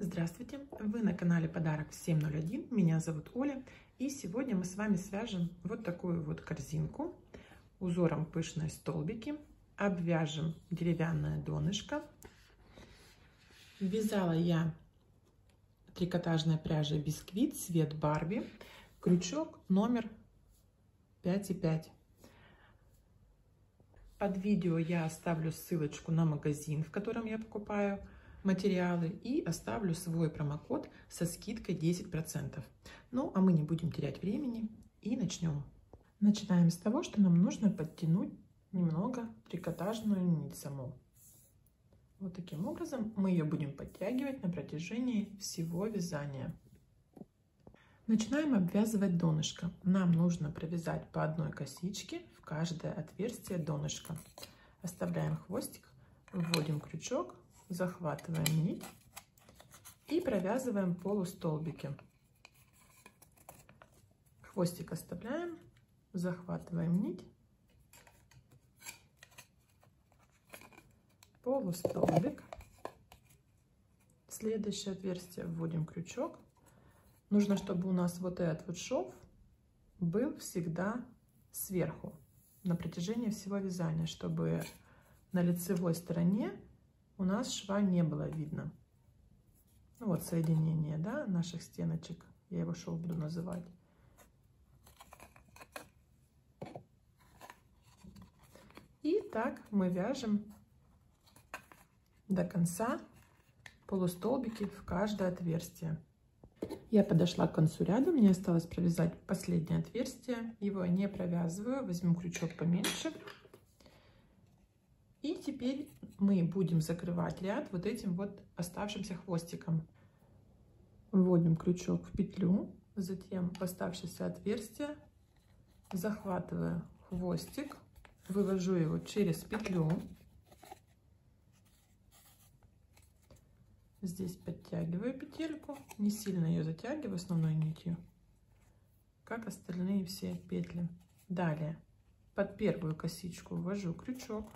Здравствуйте! Вы на канале Подарок 701. Меня зовут Оля. И сегодня мы с вами свяжем вот такую вот корзинку узором пышные столбики. Обвяжем деревянное донышко. Вязала я трикотажной пряжей бисквит, цвет Барби. Крючок номер 5,5. Под видео я оставлю ссылочку на магазин, в котором я покупаю материалы, и оставлю свой промокод со скидкой 10%. Ну, а мы не будем терять времени и начнем. Начинаем с того, что нам нужно подтянуть немного трикотажную нить саму. Вот таким образом мы ее будем подтягивать на протяжении всего вязания. Начинаем обвязывать донышко. Нам нужно провязать по одной косичке в каждое отверстие донышка. Оставляем хвостик, вводим крючок, захватываем нить и провязываем полустолбики. Хвостик оставляем, захватываем нить, полустолбик, следующее отверстие, вводим крючок. Нужно, чтобы у нас вот этот вот шов был всегда сверху на протяжении всего вязания, чтобы на лицевой стороне у нас шва не было видно. Ну, вот соединение, да, наших стеночек. Я его шов буду называть. И так мы вяжем до конца полустолбики в каждое отверстие. Я подошла к концу ряда, мне осталось провязать последнее отверстие. Его я не провязываю, возьму крючок поменьше. И теперь мы будем закрывать ряд вот этим вот оставшимся хвостиком. Вводим крючок в петлю, затем в оставшееся отверстие захватываю хвостик, вывожу его через петлю. Здесь подтягиваю петельку, не сильно ее затягиваю основной нитью, как остальные все петли. Далее под первую косичку ввожу крючок,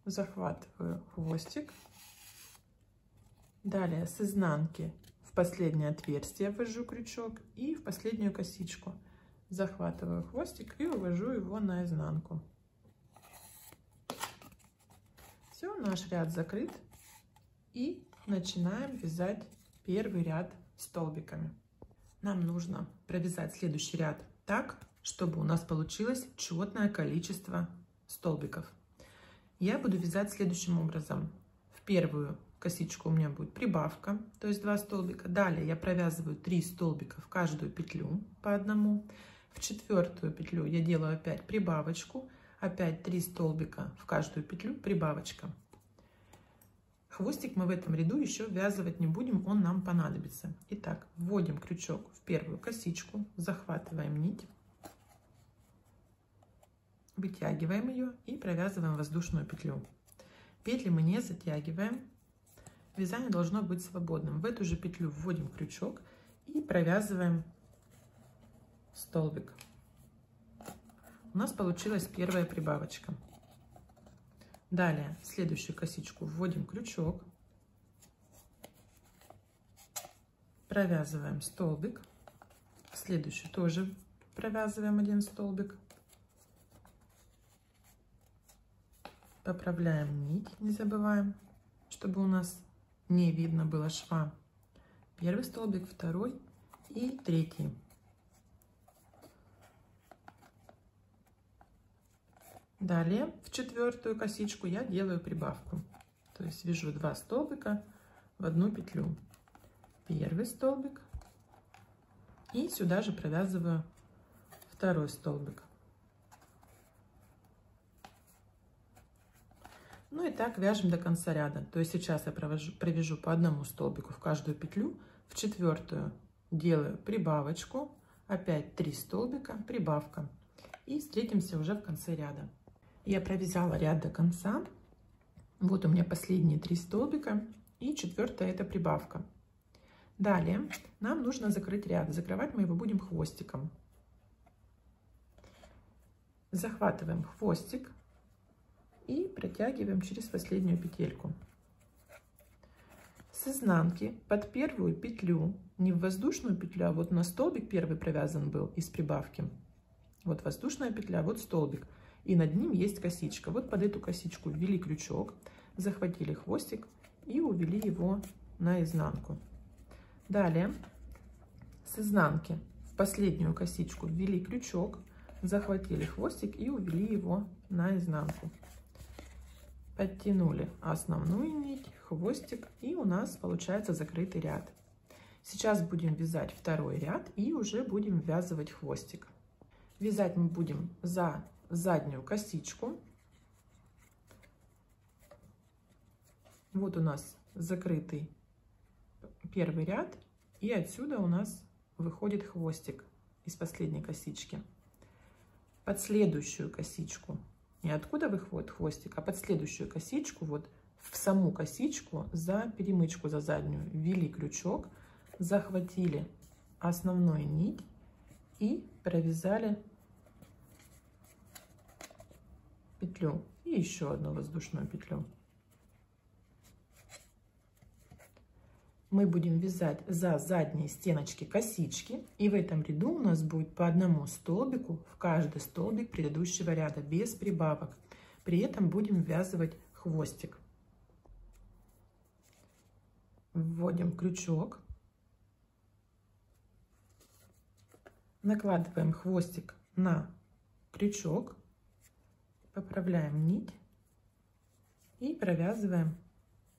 захватываю хвостик. Далее с изнанки в последнее отверстие ввожу крючок и в последнюю косичку захватываю хвостик и вывожу его на изнанку. Все, наш ряд закрыт. И начинаем вязать первый ряд столбиками. Нам нужно провязать следующий ряд так, чтобы у нас получилось четное количество столбиков. Я буду вязать следующим образом. В первую косичку у меня будет прибавка, то есть 2 столбика. Далее я провязываю 3 столбика в каждую петлю по одному. В четвертую петлю я делаю опять прибавочку, опять 3 столбика в каждую петлю, прибавочка. Хвостик мы в этом ряду еще ввязывать не будем, он нам понадобится. Итак, вводим крючок в первую косичку, захватываем нить, вытягиваем ее и провязываем воздушную петлю. Петли мы не затягиваем, вязание должно быть свободным. В эту же петлю вводим крючок и провязываем столбик. У нас получилась первая прибавочка. Далее в следующую косичку вводим крючок, провязываем столбик, в следующую тоже провязываем 1 столбик, поправляем нить, не забываем, чтобы у нас не видно было шва. Первый столбик, второй и третий. Далее в четвертую косичку я делаю прибавку, то есть вяжу 2 столбика в одну петлю. Первый столбик и сюда же провязываю второй столбик. Ну и так вяжем до конца ряда. То есть сейчас я провяжу по 1 столбику в каждую петлю, в четвертую делаю прибавочку, опять 3 столбика, прибавка, и встретимся уже в конце ряда. Я провязала ряд до конца. Вот у меня последние 3 столбика и четвертая это прибавка. Далее нам нужно закрыть ряд. Закрывать мы его будем хвостиком. Захватываем хвостик и протягиваем через последнюю петельку. С С изнанки под первую петлю, не в воздушную петлю, а вот на столбик первый провязан был из прибавки. Вот воздушная петля, вот столбик. И над ним есть косичка. Вот под эту косичку ввели крючок, захватили хвостик и увели его на изнанку. Далее с изнанки в последнюю косичку ввели крючок, захватили хвостик и увели его на изнанку. Подтянули основную нить, хвостик, и у нас получается закрытый ряд. Сейчас будем вязать второй ряд и уже будем ввязывать хвостик. Вязать мы будем за заднюю косичку. Вот у нас закрытый первый ряд, и отсюда у нас выходит хвостик из последней косички. Под следующую косичку, не откуда выходит хвостик, а под следующую косичку, вот в саму косичку за перемычку, за заднюю, ввели крючок, захватили основную нить и провязали петлю и еще одну воздушную петлю. Мы будем вязать за задние стеночки косички, и в этом ряду у нас будет по одному столбику в каждый столбик предыдущего ряда без прибавок. При этом будем ввязывать хвостик. Вводим крючок, накладываем хвостик на крючок, поправляем нить и провязываем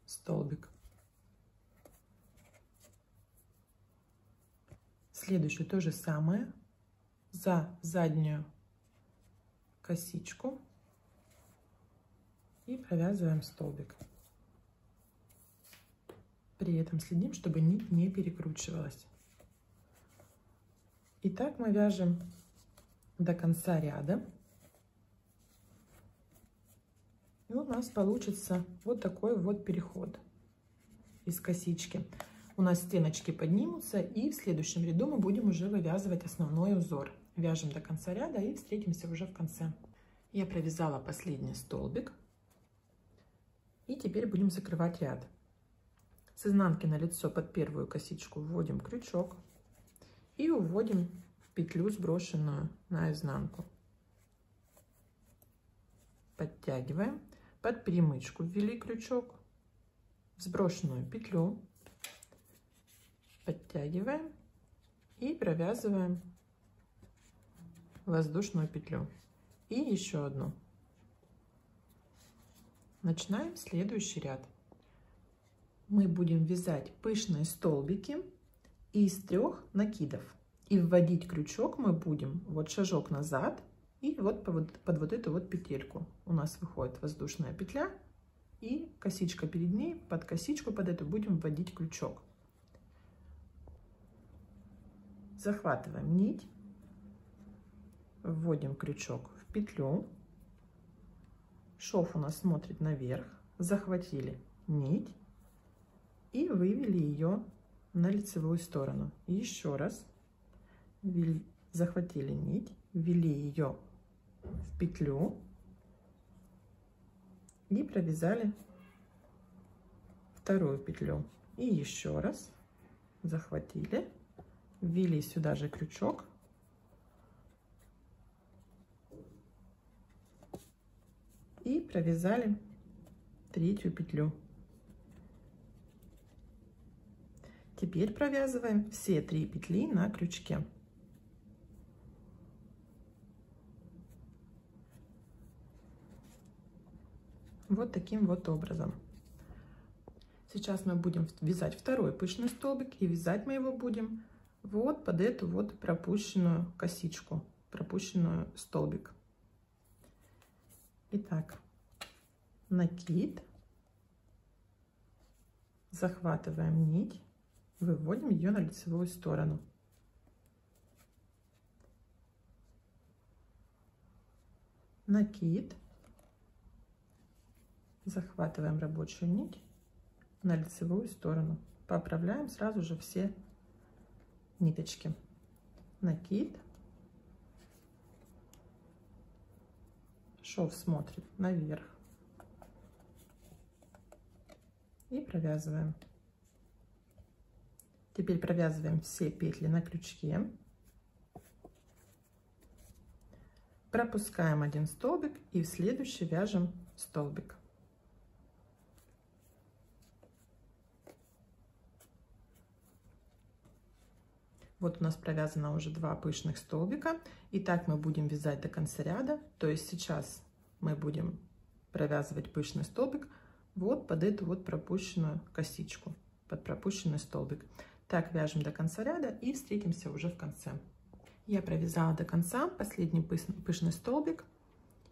столбик. Следующее то же самое, за заднюю косичку и провязываем столбик. При этом следим, чтобы нить не перекручивалась. И так мы вяжем до конца ряда. И у нас получится вот такой вот переход из косички. У нас стеночки поднимутся, и в следующем ряду мы будем уже вывязывать основной узор. Вяжем до конца ряда и встретимся уже в конце. Я провязала последний столбик, и теперь будем закрывать ряд. С изнанки на лицо под первую косичку вводим крючок и уводим в петлю, сброшенную на изнанку. Подтягиваем, под перемычку ввели крючок, в сброшенную петлю, подтягиваем и провязываем воздушную петлю и еще одну. Начинаем следующий ряд. Мы будем вязать пышные столбики из 3 накидов, и вводить крючок мы будем вот шажок назад и вот под вот эту вот петельку. У нас выходит воздушная петля и косичка перед ней, под косичку под эту будем вводить крючок. Захватываем нить, вводим крючок в петлю, шов у нас смотрит наверх, захватили нить и вывели ее на лицевую сторону. И еще раз захватили нить, ввели ее в петлю и провязали вторую петлю. И еще раз захватили, ввели сюда же крючок и провязали третью петлю. Теперь провязываем все 3 петли на крючке. Вот таким вот образом. Сейчас мы будем вязать второй пышный столбик, и вязать мы его будем вот под эту вот пропущенную косичку, пропущенную столбик. Итак, накид, захватываем нить, выводим ее на лицевую сторону. Накид, захватываем рабочую нить на лицевую сторону, поправляем сразу же все ниточки. Накид, шов смотрит наверх и провязываем. Теперь провязываем все петли на крючке. Пропускаем один столбик и в следующий вяжем столбик. Вот у нас провязано уже 2 пышных столбика. И так мы будем вязать до конца ряда. То есть сейчас мы будем провязывать пышный столбик вот под эту вот пропущенную косичку, под пропущенный столбик. Так вяжем до конца ряда и встретимся уже в конце. Я провязала до конца последний пышный столбик.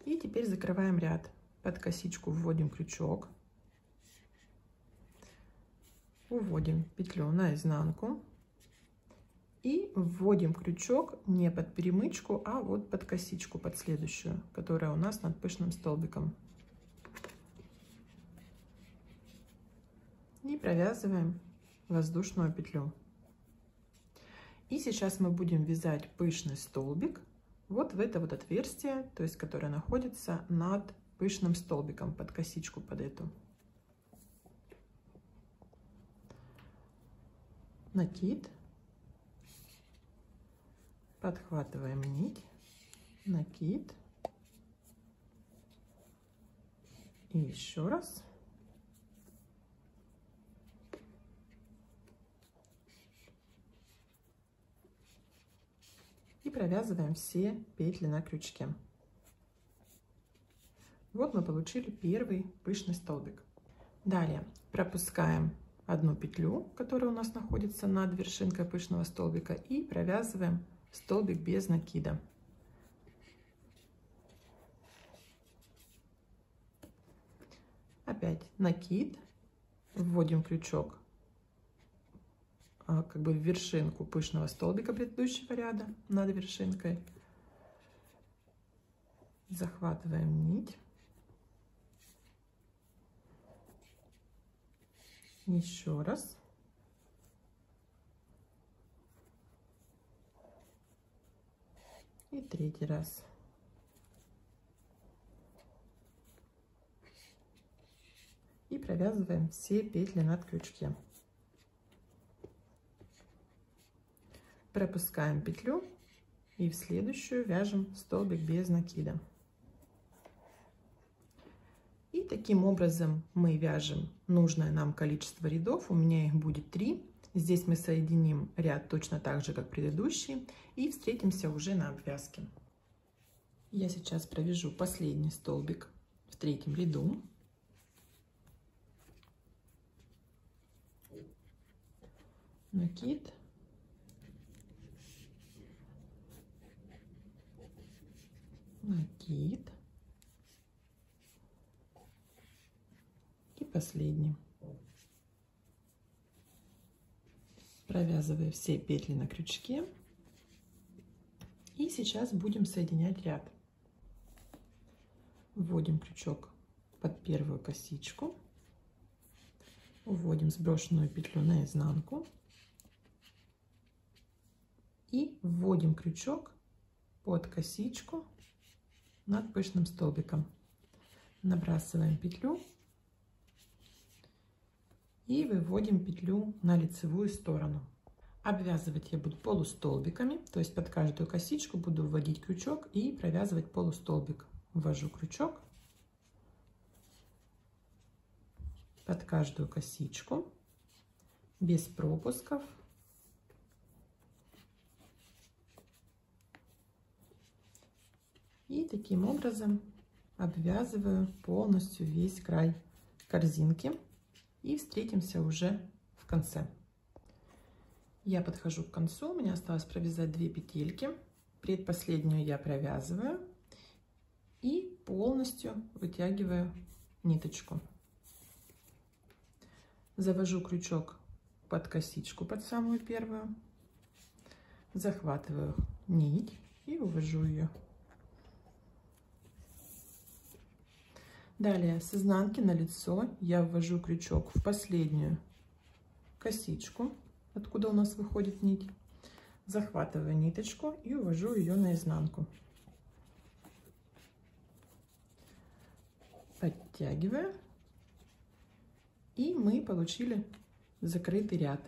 И теперь закрываем ряд. Под косичку вводим крючок. Уводим петлю на изнанку. И вводим крючок не под перемычку, а вот под косичку, под следующую, которая у нас над пышным столбиком. И провязываем воздушную петлю. И сейчас мы будем вязать пышный столбик вот в это вот отверстие, то есть которое находится над пышным столбиком, под косичку, под эту. Накид. Подхватываем нить, накид и еще раз. И провязываем все петли на крючке. Вот мы получили первый пышный столбик. Далее пропускаем одну петлю, которая у нас находится над вершинкой пышного столбика, и провязываем столбик без накида. Опять накид, вводим крючок как бы в вершинку пышного столбика предыдущего ряда над вершинкой, захватываем нить, еще раз. И третий раз. И провязываем все петли над крючке. Пропускаем петлю и в следующую вяжем столбик без накида. И таким образом мы вяжем нужное нам количество рядов. У меня их будет 3. Здесь мы соединим ряд точно так же, как предыдущий, и встретимся уже на обвязке. Я сейчас провяжу последний столбик в 3-м ряду. Накид. Накид. И последний. Провязываю все петли на крючке. И сейчас будем соединять ряд. Вводим крючок под первую косичку. Вводим сброшенную петлю на изнанку. И вводим крючок под косичку над пышным столбиком. Набрасываем петлю. И выводим петлю на лицевую сторону. Обвязывать я буду полустолбиками, то есть под каждую косичку буду вводить крючок и провязывать полустолбик. Ввожу крючок под каждую косичку, без пропусков. И таким образом обвязываю полностью весь край корзинки. И встретимся уже в конце. Я подхожу к концу, у меня осталось провязать 2 петельки. Предпоследнюю я провязываю и полностью вытягиваю ниточку. Завожу крючок под косичку, под самую первую. Захватываю нить и увожу ее. Далее с изнанки на лицо я ввожу крючок в последнюю косичку, откуда у нас выходит нить. Захватываю ниточку и увожу ее на изнанку. Подтягиваю. И мы получили закрытый ряд.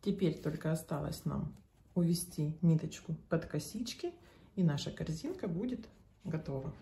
Теперь только осталось нам увести ниточку под косички, и наша корзинка будет готова.